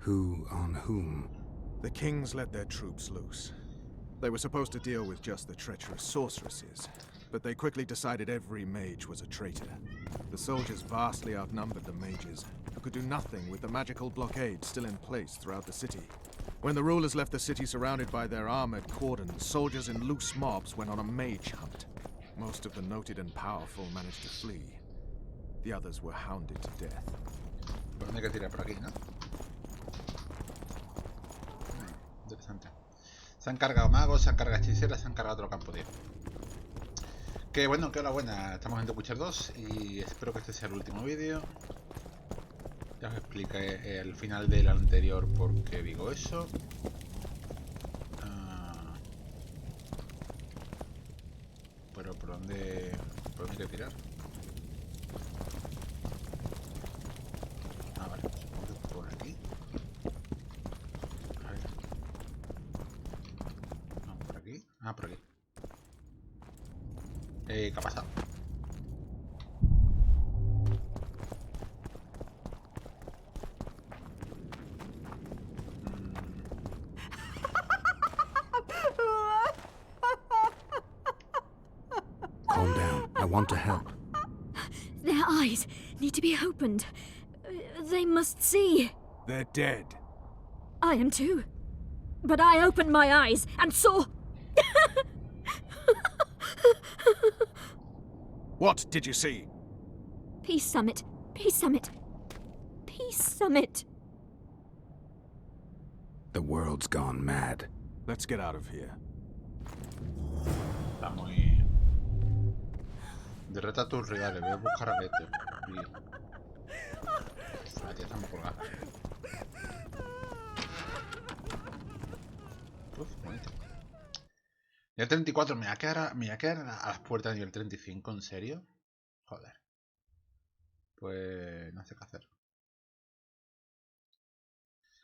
Who on whom? The kings let their troops loose. They were supposed to deal with just the treacherous sorceresses, but they quickly decided every mage was a traitor. The soldiers vastly outnumbered the mages, who could do nothing with the magical blockade still in place throughout the city. When the rulers left the city surrounded by their armored cordons, soldiers in loose mobs went on a mage hunt. Most of the noted and powerful managed to flee. The others were hounded to death. ¿Por dónde hay que tirar? Por aquí, ¿no? Interesante. Se han cargado magos, se han cargado hechiceras, se han cargado otro campo, tío. Que bueno, que hola buena. Estamos en The Witcher 2 y espero que este sea el último vídeo. Ya os expliqué el final del anterior por qué digo eso. Pero ¿por dónde hay que tirar? Ah, vale. Por aquí. A ver. No, por aquí. Ah, por aquí. ¿Qué ha pasado? Calm down. I want to help. Their eyes need to be opened. They must see. They're dead. I am too. But I opened my eyes and saw... What did you see? Peace Summit. Peace Summit. Peace Summit. The world's gone mad. Let's get out of here. Está muy... Derrota a tus rivales, voy a buscar a Letho. La tía está muy colgada. Uf, bonito. Nivel 34, me voy a quedar a las puertas de nivel 35, ¿en serio? Joder. Pues no sé qué hacer.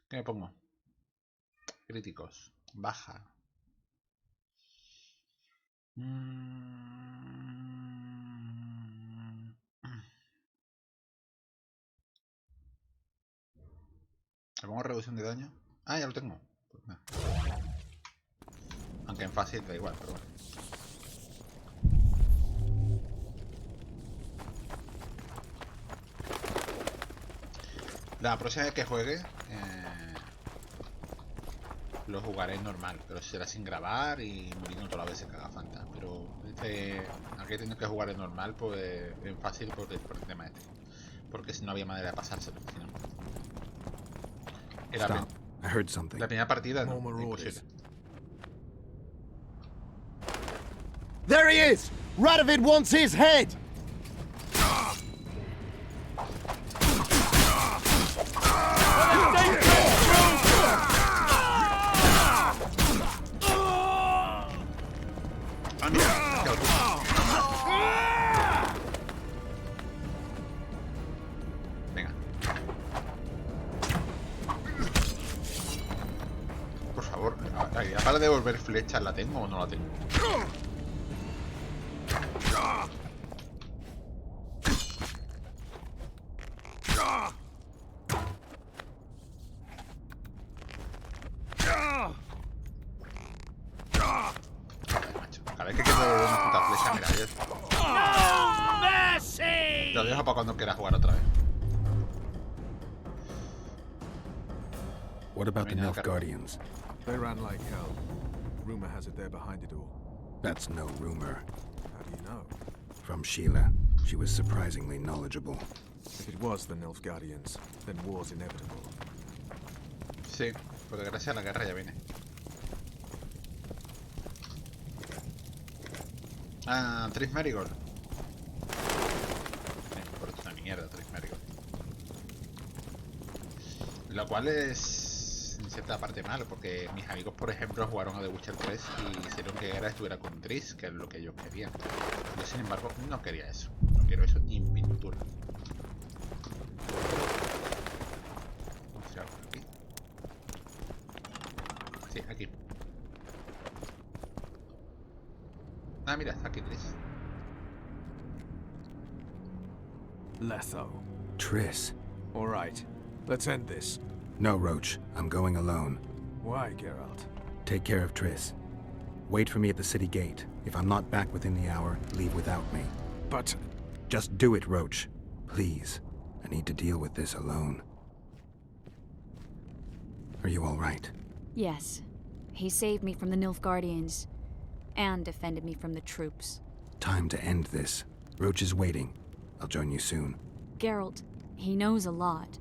¿Qué me pongo? Críticos. Baja. Me pongo reducción de daño. Ah, ya lo tengo. Pues nada. Aunque en fácil da igual, pero bueno. La próxima vez que juegue lo jugaré normal, pero será sin grabar y muriendo todas las veces que haga falta. Pero aquí tengo que jugar en normal, pues en fácil por el tema este. Porque si no había manera de pasárselo. Si no. Stop. I heard something. La primera partida no, imposible. There he is! Radovid wants his head! Venga. Por favor, la para de devolver flechas, ¿la tengo o no la tengo? Cada vez que quiero devolver una puta flecha, mira, te lo dejo para cuando quieras jugar otra vez. What about the Nilfgaardians? They ran like hell. Rumor has it they're behind it all. That's no rumor. How do you know? From Sheila. She was surprisingly knowledgeable. If it was the Nilfgaardians, then war's inevitable. Sí, por desgracia la guerra ya viene. Ah, Tris Marigold. Por esto es una mierda, Tris Marigold. Lo cual es en cierta parte malo, porque mis amigos, por ejemplo, jugaron a The Witcher 3 y hicieron que Geralt estuviera con Tris, que es lo que ellos querían. Yo, sin embargo, no quería eso. No quiero eso ni en pintura. Vamos a tirar por aquí. Sí, aquí. Ah, mira, está aquí Tris. Letho. Triss. All right, let's end this. No, Roach. I'm going alone. Why, Geralt? Take care of Triss. Wait for me at the city gate. If I'm not back within the hour, leave without me. But... Just do it, Roach. Please. I need to deal with this alone. Are you all right? Yes. He saved me from the Nilfgaardians. And defended me from the troops. Time to end this. Roach is waiting. I'll join you soon. Geralt, he knows a lot.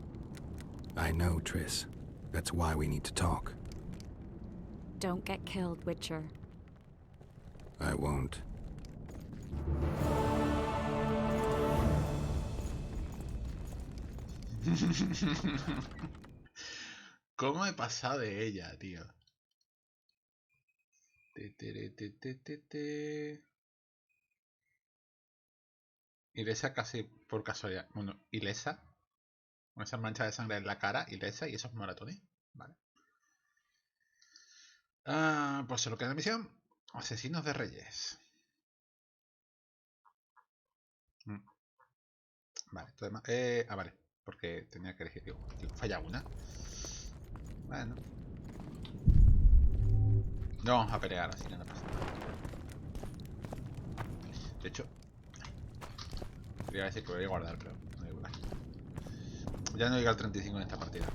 I know, Triss. That's why we need to talk. Don't get killed, Witcher. I won't. ¿Cómo he pasado de ella, tío? Ilesa casi por casualidad. Bueno, ilesa. Con esa mancha de sangre en la cara, ilesa y esos maratones. Vale. Pues solo queda la misión. Asesinos de reyes. Vale, todo demás. Vale. Porque tenía que elegir. Digo, falla una. Bueno. No vamos a pelear, así que no pasa nada. De hecho, quería decir que voy a guardar, pero no digo nada. Ya no llega al 35 en esta partida.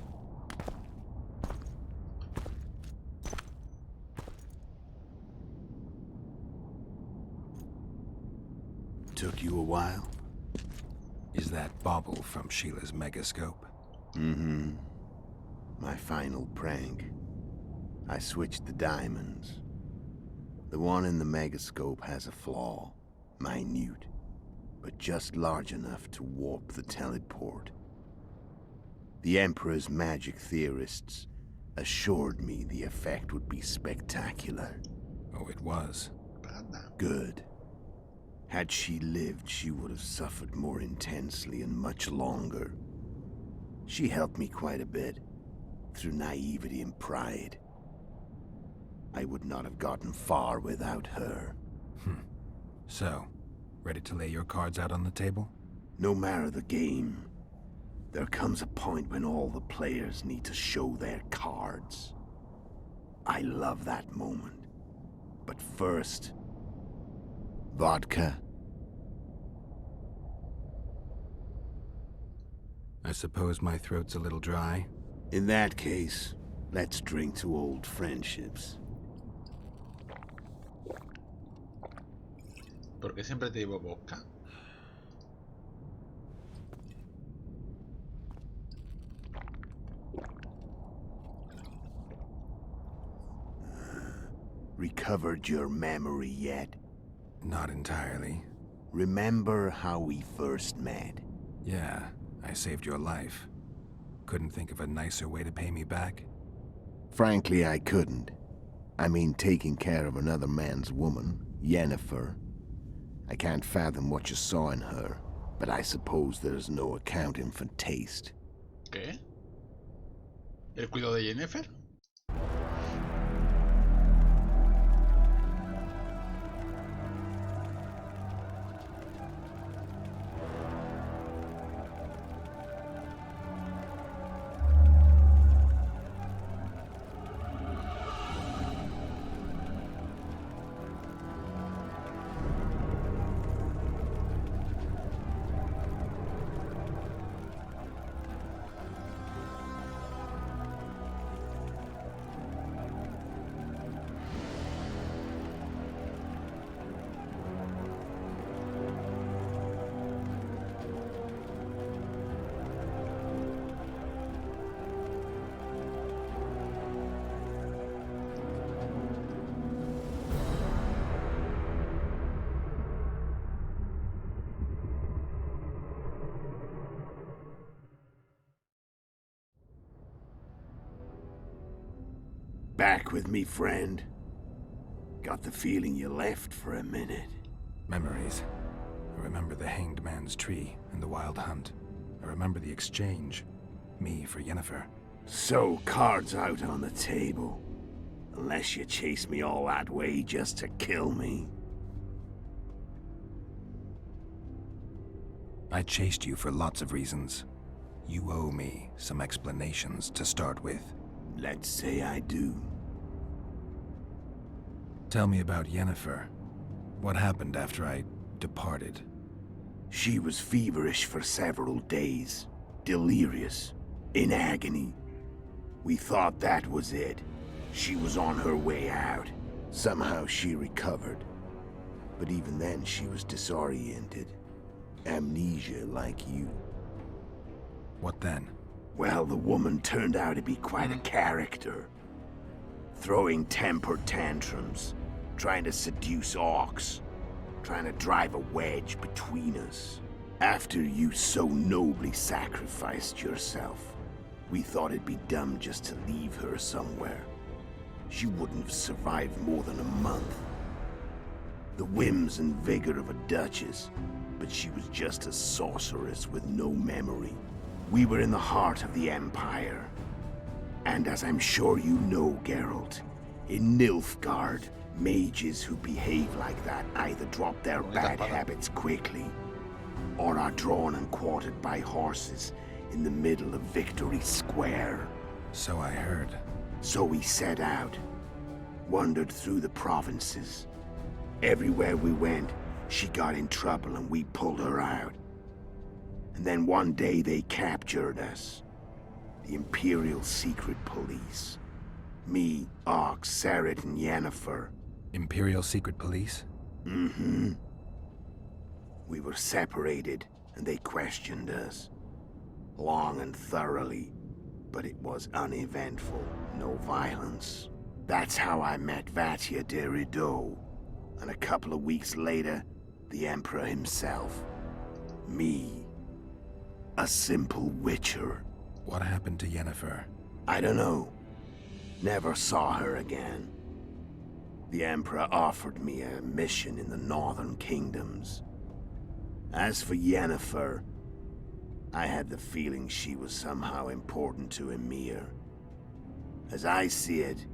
Took you a while? Is that bauble from Sheila's megascope? Mm-hmm. My final prank. I switched the diamonds. The one in the megascope has a flaw. Minute. But just large enough to warp the teleport. The Emperor's magic theorists assured me the effect would be spectacular. Oh, it was. Good. Had she lived, she would have suffered more intensely and much longer. She helped me quite a bit, through naivety and pride. I would not have gotten far without her. So, ready to lay your cards out on the table? No matter the game, there comes a point when all the players need to show their cards. I love that moment. But first... vodka? I suppose my throat's a little dry. In that case, let's drink to old friendships. ¿Por qué siempre te llevo vodka? Recovered your memory yet? Not entirely. Remember how we first met? Yeah, I saved your life. Couldn't think of a nicer way to pay me back? Frankly, I couldn't. I mean, taking care of another man's woman, Yennefer. I can't fathom what you saw in her, but I suppose there's no accounting for taste. ¿Qué? ¿El cuidado de Yennefer? Back with me, friend. Got the feeling you left for a minute. Memories. I remember the hanged man's tree and the wild hunt. I remember the exchange. Me for Yennefer. So, cards out on the table. Unless you chase me all that way just to kill me. I chased you for lots of reasons. You owe me some explanations to start with. Let's say I do. Tell me about Yennefer. What happened after I departed? She was feverish for several days, delirious, in agony. We thought that was it. She was on her way out. Somehow she recovered. But even then she was disoriented. Amnesia like you. What then? Well, the woman turned out to be quite a character. Throwing temper tantrums, trying to seduce orcs, trying to drive a wedge between us. After you so nobly sacrificed yourself, we thought it'd be dumb just to leave her somewhere. She wouldn't have survived more than a month. The whims and vigor of a duchess, but she was just a sorceress with no memory. We were in the heart of the Empire. And as I'm sure you know, Geralt, in Nilfgaard, mages who behave like that either drop their bad habits quickly, or are drawn and quartered by horses in the middle of Victory Square. So I heard. So we set out, wandered through the provinces. Everywhere we went, she got in trouble and we pulled her out. And then one day they captured us. The Imperial Secret Police. Me, Ox, Seret, and Yennefer. Imperial Secret Police? Mm-hmm. We were separated, and they questioned us. Long and thoroughly, but it was uneventful, no violence. That's how I met Vatia de Rideau, and a couple of weeks later, the Emperor himself. Me. A simple witcher. What happened to Yennefer? I don't know. Never saw her again. The Emperor offered me a mission in the northern kingdoms. As for Yennefer, I had the feeling she was somehow important to Emir. As I see it,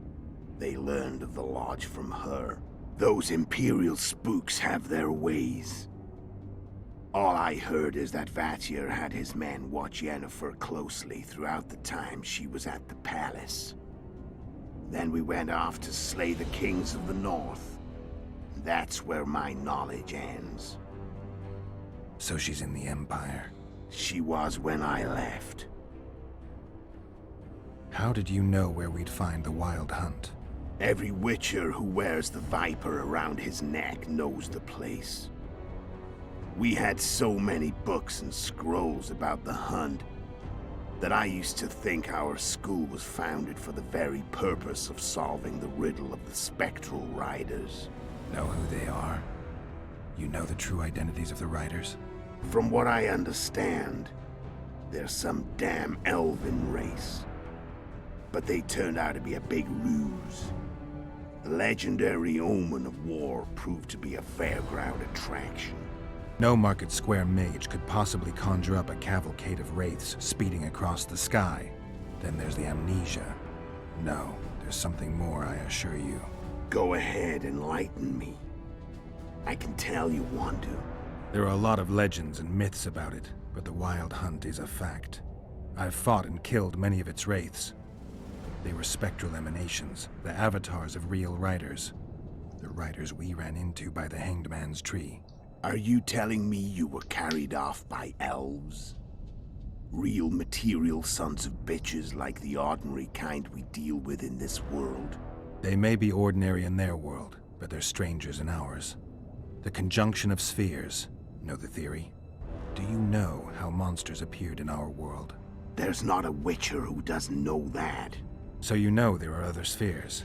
they learned of the Lodge from her. Those Imperial spooks have their ways. All I heard is that Vatir had his men watch Yennefer closely throughout the time she was at the palace. Then we went off to slay the kings of the north. That's where my knowledge ends. So she's in the Empire? She was when I left. How did you know where we'd find the Wild Hunt? Every witcher who wears the viper around his neck knows the place. We had so many books and scrolls about the hunt that I used to think our school was founded for the very purpose of solving the riddle of the spectral riders. Know who they are? You know the true identities of the riders? From what I understand, they're some damn elven race. But they turned out to be a big ruse. The legendary omen of war proved to be a fairground attraction. No Market Square mage could possibly conjure up a cavalcade of wraiths speeding across the sky. Then there's the amnesia. No, there's something more, I assure you. Go ahead, enlighten me. I can tell you want to. There are a lot of legends and myths about it, but the Wild Hunt is a fact. I've fought and killed many of its wraiths. They were spectral emanations, the avatars of real riders. The riders we ran into by the Hanged Man's Tree. Are you telling me you were carried off by elves? Real material sons of bitches like the ordinary kind we deal with in this world? They may be ordinary in their world, but they're strangers in ours. The conjunction of spheres. Know the theory? Do you know how monsters appeared in our world? There's not a witcher who doesn't know that. So you know there are other spheres.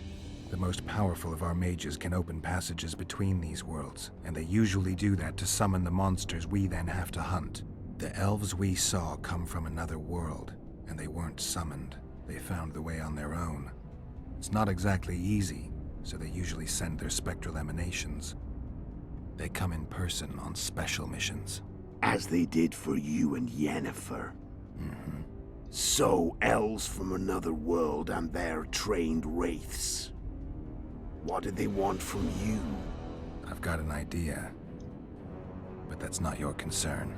The most powerful of our mages can open passages between these worlds, and they usually do that to summon the monsters we then have to hunt. The elves we saw come from another world, and they weren't summoned. They found the way on their own. It's not exactly easy, so they usually send their spectral emanations. They come in person on special missions. As they did for you and Yennefer. Mm-hmm. So, elves from another world and their trained wraiths. What did they want from you? I've got an idea, but that's not your concern.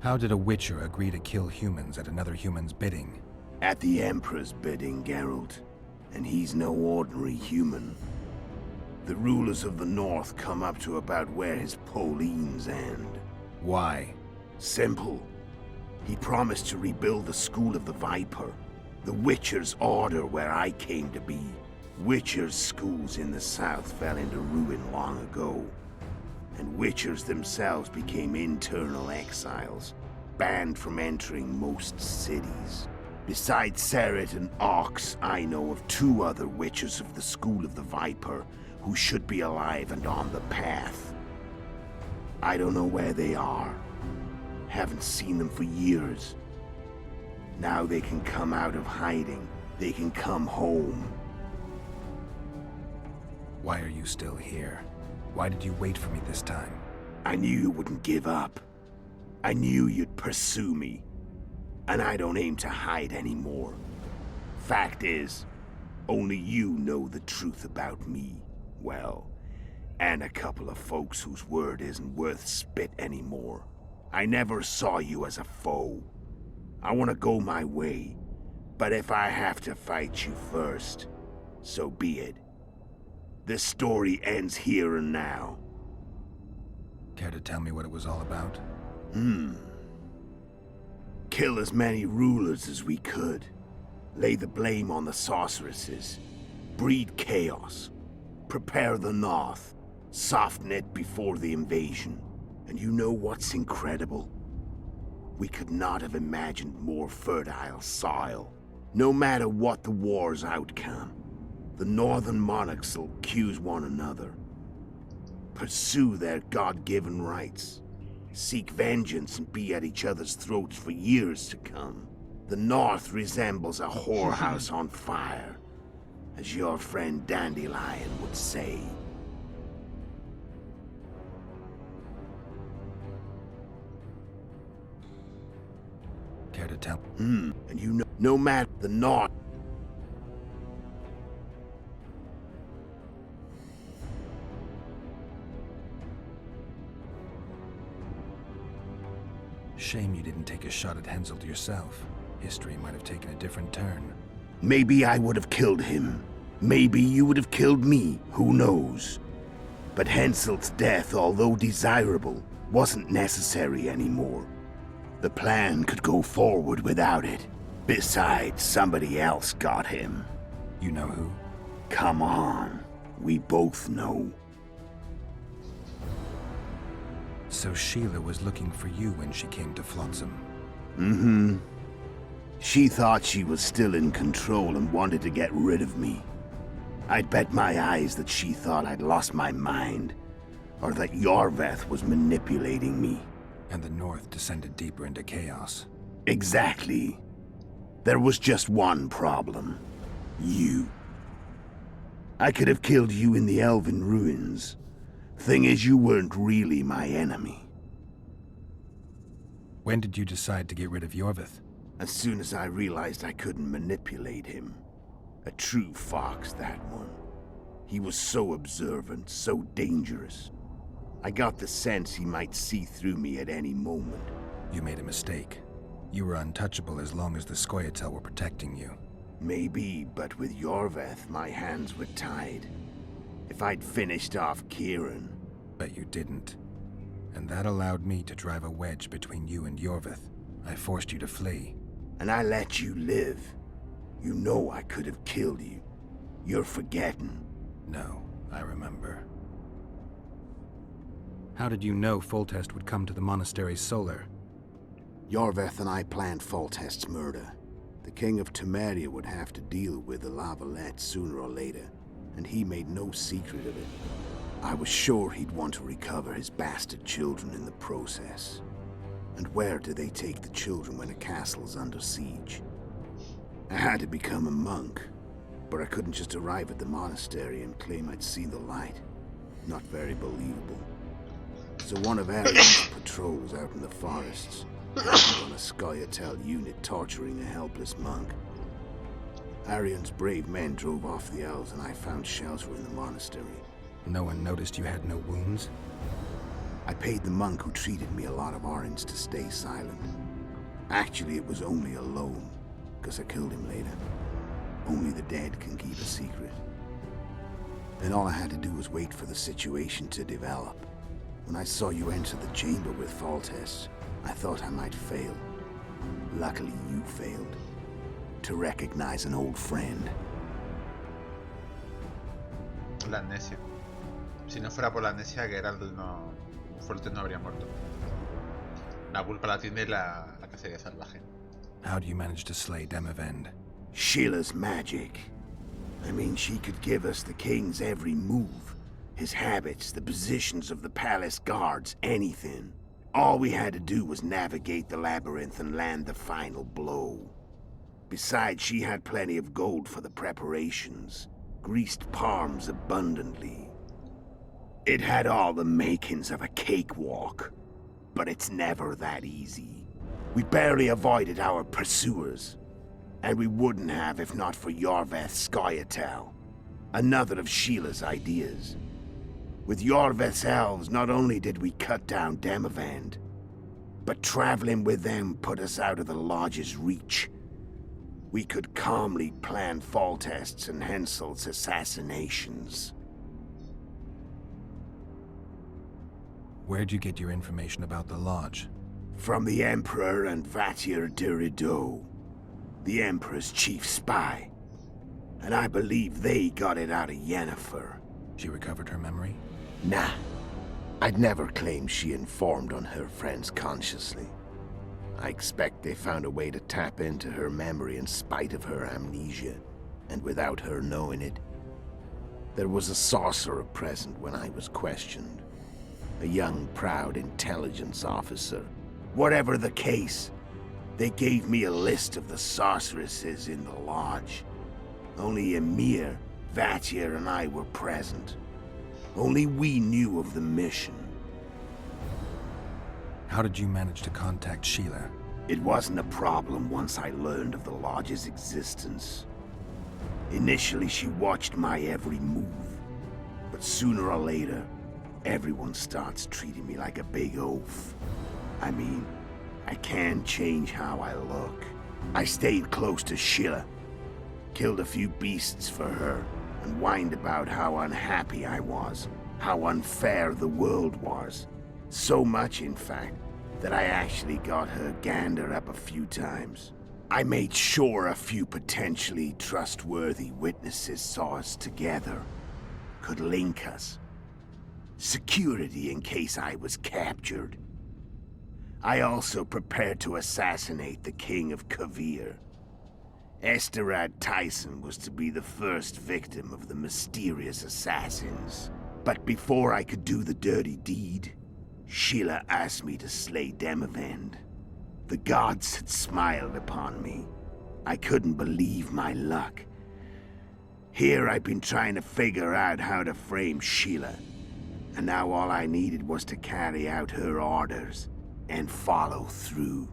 How did a Witcher agree to kill humans at another human's bidding? At the Emperor's bidding, Geralt. And he's no ordinary human. The rulers of the North come up to about where his Pauline's end. Why? Simple. He promised to rebuild the School of the Viper, the Witcher's order where I came to be. Witcher's schools in the south fell into ruin long ago, and Witchers themselves became internal exiles, banned from entering most cities. Besides Seret and Ox, I know of 2 other Witchers of the School of the Viper who should be alive and on the path. I don't know where they are. Haven't seen them for years. Now they can come out of hiding. They can come home. Why are you still here? Why did you wait for me this time? I knew you wouldn't give up. I knew you'd pursue me. And I don't aim to hide anymore. Fact is, only you know the truth about me. Well, and a couple of folks whose word isn't worth spit anymore. I never saw you as a foe. I want to go my way, but if I have to fight you first, so be it. This story ends here and now. Care to tell me what it was all about? Kill as many rulers as we could. Lay the blame on the sorceresses. Breed chaos. Prepare the North. Soften it before the invasion. And you know what's incredible? We could not have imagined more fertile soil. No matter what the war's outcome, the northern monarchs will accuse one another. Pursue their God-given rights. Seek vengeance and be at each other's throats for years to come. The North resembles a whorehouse on fire, as your friend Dandelion would say. Care to tell? And you know, no matter the North. Shame you didn't take a shot at Henselt yourself. History might have taken a different turn. Maybe I would have killed him. Maybe you would have killed me. Who knows? But Henselt's death, although desirable, wasn't necessary anymore. The plan could go forward without it. Besides, somebody else got him. You know who? Come on. We both know. So Sheila was looking for you when she came to Flotsam. Mm-hmm. She thought she was still in control and wanted to get rid of me. I'd bet my eyes that she thought I'd lost my mind, or that Yorveth was manipulating me. And the North descended deeper into chaos. Exactly. There was just one problem. You. I could have killed you in the Elven ruins. Thing is, you weren't really my enemy. When did you decide to get rid of Yorveth? As soon as I realized I couldn't manipulate him. A true fox, that one. He was so observant, so dangerous. I got the sense he might see through me at any moment. You made a mistake. You were untouchable as long as the Scoia'tael were protecting you. Maybe, but with Yorveth, my hands were tied. If I'd finished off Kieran... But you didn't. And that allowed me to drive a wedge between you and Yorveth. I forced you to flee. And I let you live. You know I could have killed you. You're forgetting. No, I remember. How did you know Foltest would come to the monastery's solar? Yorveth and I planned Foltest's murder. The King of Temeria would have to deal with the Lavalette sooner or later, and he made no secret of it. I was sure he'd want to recover his bastard children in the process. And where do they take the children when a castle's under siege? I had to become a monk, but I couldn't just arrive at the monastery and claim I'd seen the light. Not very believable. So one of Arian's patrols out in the forests happened on a Scoia'tael unit torturing a helpless monk. Arian's brave men drove off the elves and I found shelter in the monastery. No one noticed you had no wounds? I paid the monk who treated me a lot of orange to stay silent. Actually, it was only a loan, because I killed him later. Only the dead can keep a secret. And all I had to do was wait for the situation to develop. When I saw you enter the chamber with Foltest, I thought I might fail. Luckily, you failed. To recognize an old friend. La amnesia. Si no fuera por la amnesia, Geralt no... Foltest no habría muerto. La culpa la tiene la cacería salvaje. How do you manage to slay Demavend? Sheila's magic. I mean, she could give us the king's every move. His habits, the positions of the palace guards, anything. All we had to do was navigate the labyrinth and land the final blow. Besides, she had plenty of gold for the preparations. Greased palms abundantly. It had all the makings of a cakewalk. But it's never that easy. We barely avoided our pursuers. And we wouldn't have if not for Yorveth's Scoia'tael, another of Sheila's ideas. With Yorveth's elves, not only did we cut down Demavend, but traveling with them put us out of the Lodge's reach. We could calmly plan Foltest's and Hensel's assassinations. Where'd you get your information about the Lodge? From the Emperor and Vatier de Rideau, the Emperor's chief spy. And I believe they got it out of Yennefer. She recovered her memory? Nah. I'd never claimed she informed on her friends consciously. I expect they found a way to tap into her memory in spite of her amnesia, and without her knowing it. There was a sorcerer present when I was questioned. A young, proud intelligence officer. Whatever the case, they gave me a list of the sorceresses in the lodge. Only Emir, Vatier, and I were present. Only we knew of the mission. How did you manage to contact Sheila? It wasn't a problem once I learned of the lodge's existence. Initially, she watched my every move. But sooner or later, everyone starts treating me like a big oaf. I mean, I can't change how I look. I stayed close to Sheila, killed a few beasts for her, and whined about how unhappy I was, how unfair the world was. So much, in fact, that I actually got her gander up a few times. I made sure a few potentially trustworthy witnesses saw us together, could link us. Security in case I was captured. I also prepared to assassinate the King of Kavir. Esterad Tyson was to be the first victim of the mysterious assassins. But before I could do the dirty deed, Sheila asked me to slay Demavend. The gods had smiled upon me. I couldn't believe my luck. Here I've been trying to figure out how to frame Sheila, and now all I needed was to carry out her orders and follow through.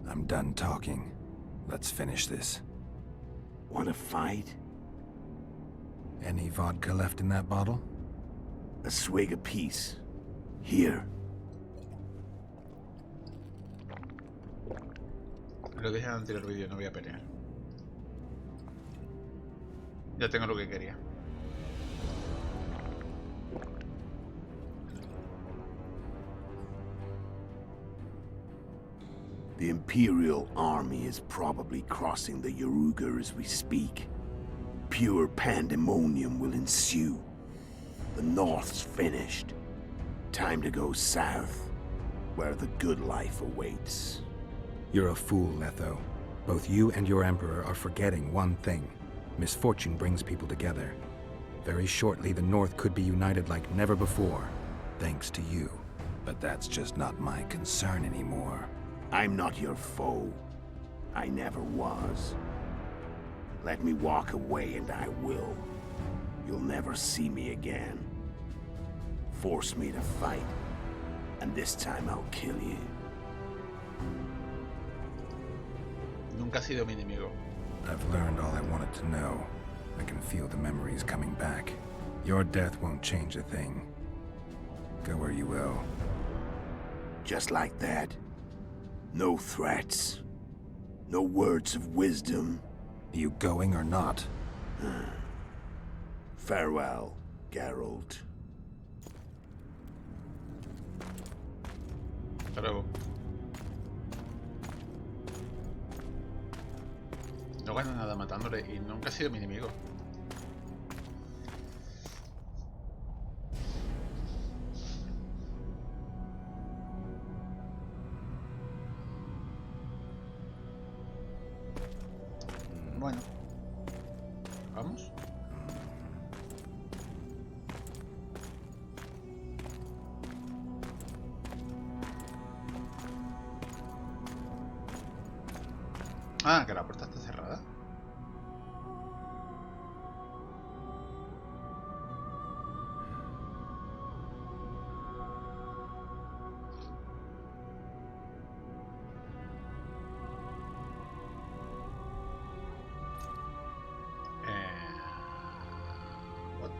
I'm done talking. Let's finish this. Want to fight? Any vodka left in that bottle? A swig apiece. Here. Lo dije en el anterior vídeo, no voy a pelear. Ya tengo lo que quería. The Imperial Army is probably crossing the Yaruga as we speak. Pure pandemonium will ensue. The North's finished. Time to go south, where the good life awaits. You're a fool, Letho. Both you and your Emperor are forgetting one thing. Misfortune brings people together. Very shortly, the North could be united like never before, thanks to you. But that's just not my concern anymore. I'm not your foe. I never was. Let me walk away and I will. You'll never see me again. Force me to fight, and this time I'll kill you. Nunca ha sido mi enemigo. I've learned all I wanted to know. I can feel the memories coming back. Your death won't change a thing. Go where you will. Just like that. No threats. No words of wisdom. You going or not? Farewell, Geralt. Hasta luego. No gana nada matándole y nunca ha sido mi enemigo. Bueno. ¿Vamos? Ah, que la puerta está cerrada. What?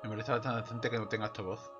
Me molesta bastante que no tenga esta voz.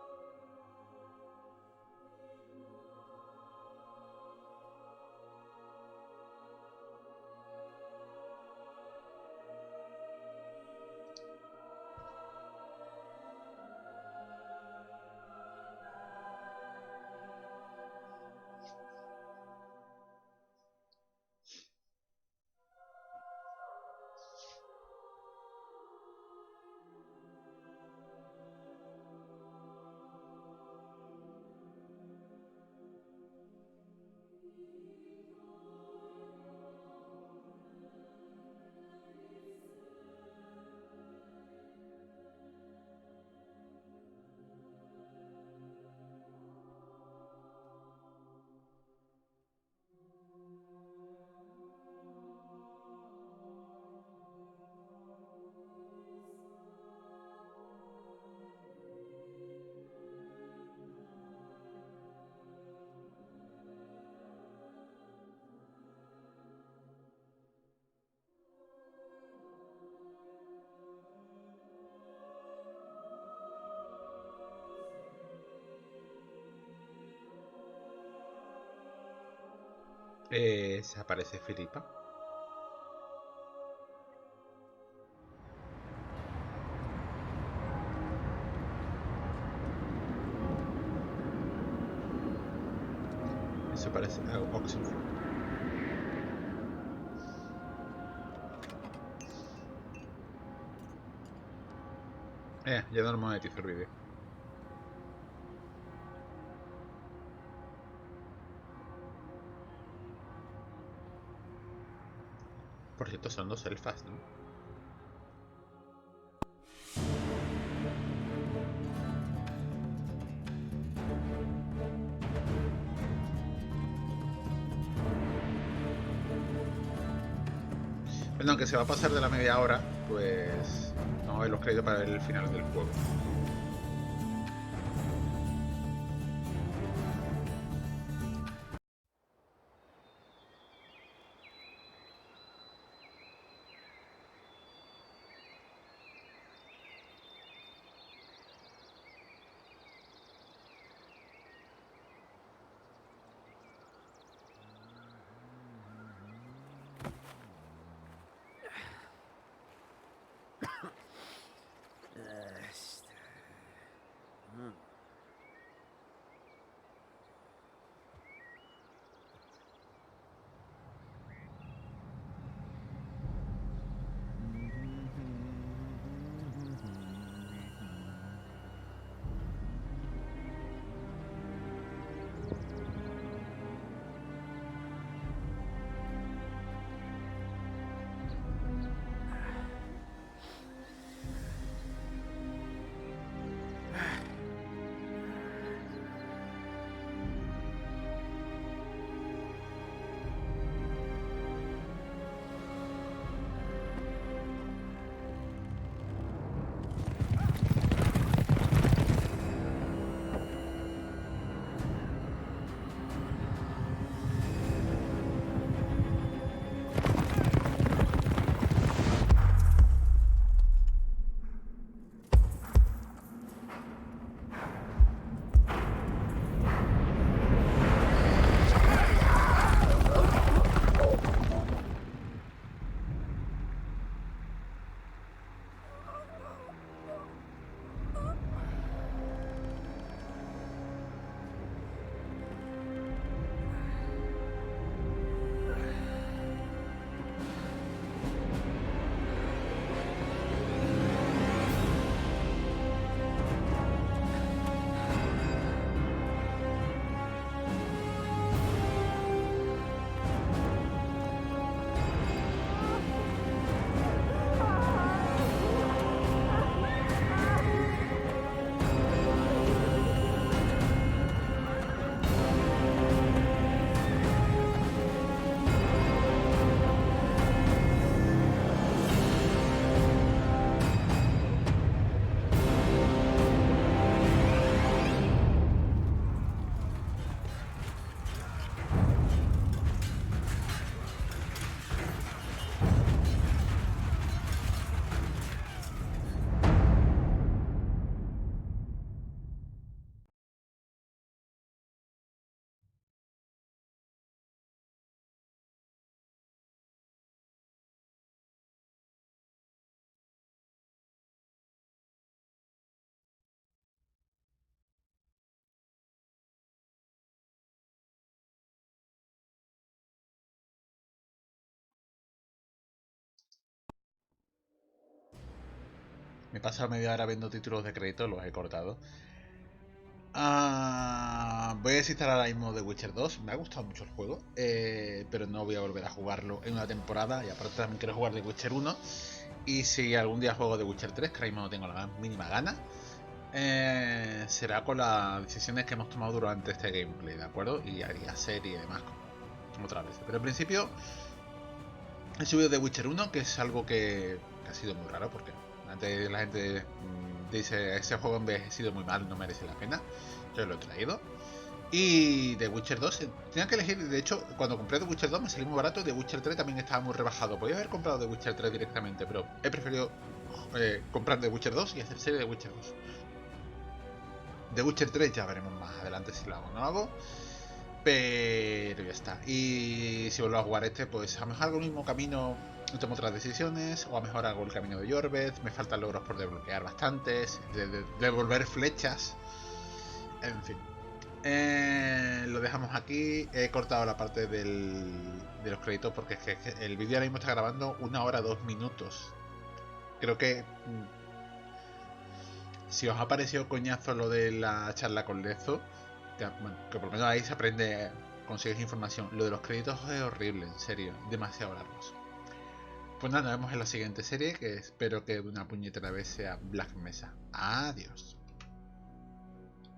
Se aparece Filipa. Eso parece Oxenford. Ya no lo monetizo el vídeo. Por cierto, son dos elfas, ¿no? Bueno, aunque se va a pasar de la media hora, pues vamos a ver los créditos para ver el final del juego. Me he pasado media hora viendo títulos de crédito, los he cortado. Voy a desinstalar ahora mismo The Witcher 2. Me ha gustado mucho el juego, pero no voy a volver a jugarlo en una temporada. Y aparte también quiero jugar The Witcher 1. Y si algún día juego The Witcher 3, que ahora mismo no tengo la más mínima gana, será con las decisiones que hemos tomado durante este gameplay, ¿de acuerdo? Y haría serie y demás otra vez. Pero al principio he subido The Witcher 1, que es algo que ha sido muy raro, porque antes la gente dice ese juego ha envejecido muy mal, no merece la pena. Yo lo he traído. Y The Witcher 2, tenía que elegir. De hecho, cuando compré The Witcher 2 me salió muy barato. The Witcher 3 también estaba muy rebajado. Podía haber comprado The Witcher 3 directamente, pero he preferido comprar The Witcher 2 y hacer serie de Witcher 2. The Witcher 3 ya veremos más adelante si lo hago o no lo hago. Pero ya está. Y si vuelvo a jugar este, pues a lo mejor hago el mismo camino, tomo otras decisiones, o a lo mejor hago el camino de Jorvet. Me faltan logros por desbloquear bastantes, devolver flechas, en fin. Lo dejamos aquí. He cortado la parte de los créditos porque es que el vídeo ahora mismo está grabando 1 hora 2 minutos. Creo que si os ha parecido coñazo lo de la charla con Letho, bueno, que por lo menos ahí se aprende, consigues información. Lo de los créditos es horrible, en serio, demasiado largos. Pues nada, nos vemos en la siguiente serie, que espero que una puñetera vez sea Black Mesa. Adiós.